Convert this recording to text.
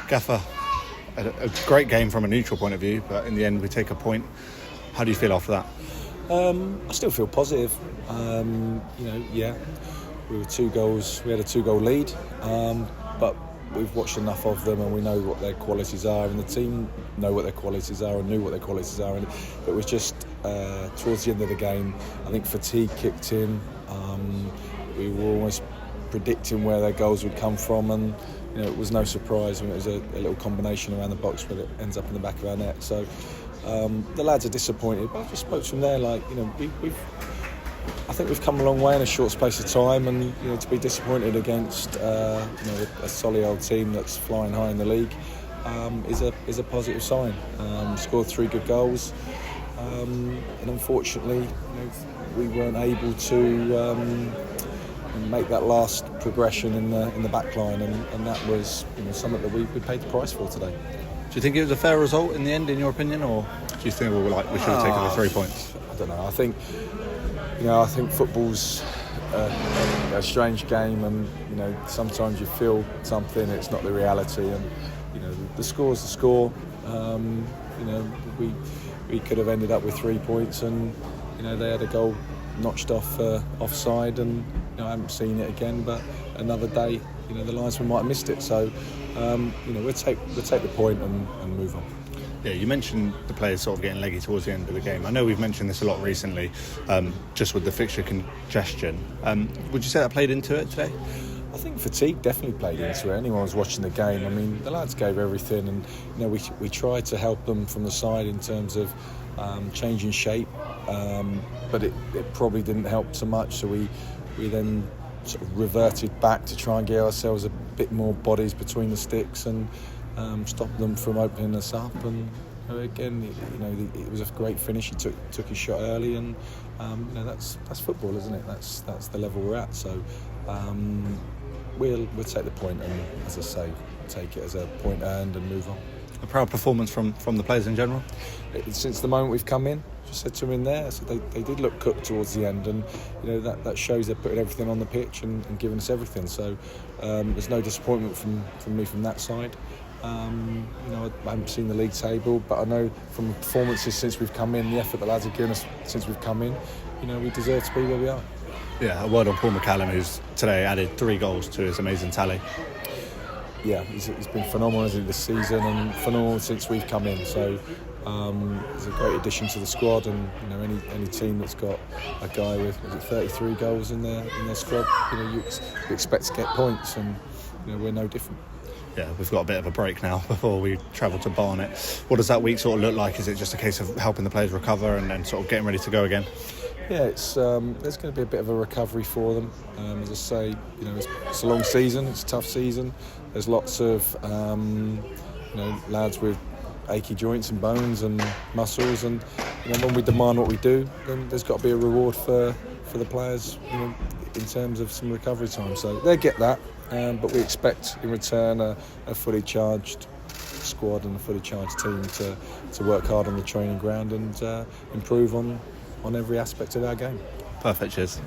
Gaffer, a great game from a neutral point of view, but in the end we take a point. How do you feel after that? I still feel positive. We were 2 goals. We had a 2-goal lead, but we've watched enough of them and we know what their qualities are, and the team know what their qualities are and knew what their qualities are. And it was just towards the end of the game, I think fatigue kicked in. We were almost predicting where their goals would come from, and it was no surprise when it was a little combination around the box, but it ends up in the back of our net. So the lads are disappointed, but I just spoke to them there, I think we've come a long way in a short space of time, and to be disappointed against a Solihull team that's flying high in the league is a positive sign. Scored 3 good goals, and unfortunately we weren't able to make that last progression in the back line, and that was something that we paid the price for today. Do you think it was a fair result in the end, in your opinion, or do you think we should have taken the 3 points? I don't know. I think football's a strange game, and sometimes you feel something, it's not the reality, and the score's the score. We could have ended up with 3 points, and they had a goal notched off offside, and I haven't seen it again, but another day the linesman might have missed it, so we'll take the point and move on. Yeah, you mentioned the players sort of getting leggy towards the end of the game. I know we've mentioned this a lot recently, just with the fixture congestion. Would you say that played into it today? I think fatigue definitely played into it. Anyone was watching the game, I mean, the lads gave everything, and we tried to help them from the side in terms of changing shape, but it probably didn't help so much. So we then sort of reverted back to try and get ourselves a bit more bodies between the sticks and stop them from opening us up. And again, it was a great finish. He took his shot early, and that's football, isn't it? That's the level we're at. So we'll take the point, and as I say, take it as a point earned and move on. A proud performance from the players in general? Since the moment we've come in, just said to them in there, so they did look cooked towards the end, and that shows they're putting everything on the pitch and giving us everything. So there's no disappointment from me from that side. I haven't seen the league table, but I know from performances since we've come in, the effort the lads have given us since we've come in, we deserve to be where we are. Yeah, a word on Paul McCallum, who's today added 3 goals to his amazing tally. Yeah, he's been phenomenal this season, and phenomenal since we've come in. So he's a great addition to the squad, and any team that's got a guy with 33 goals in their squad, you expect to get points, and we're no different. Yeah, we've got a bit of a break now before we travel to Barnet. What does that week sort of look like? Is it just a case of helping the players recover and then sort of getting ready to go again? Yeah, it's there's going to be a bit of a recovery for them. As I say, it's a long season, it's a tough season. There's lots of lads with achy joints and bones and muscles, and when we demand what we do, then there's got to be a reward for the players, in terms of some recovery time. So they get that, but we expect in return a fully charged squad and a fully charged team to work hard on the training ground and improve on every aspect of our game. Perfect, cheers.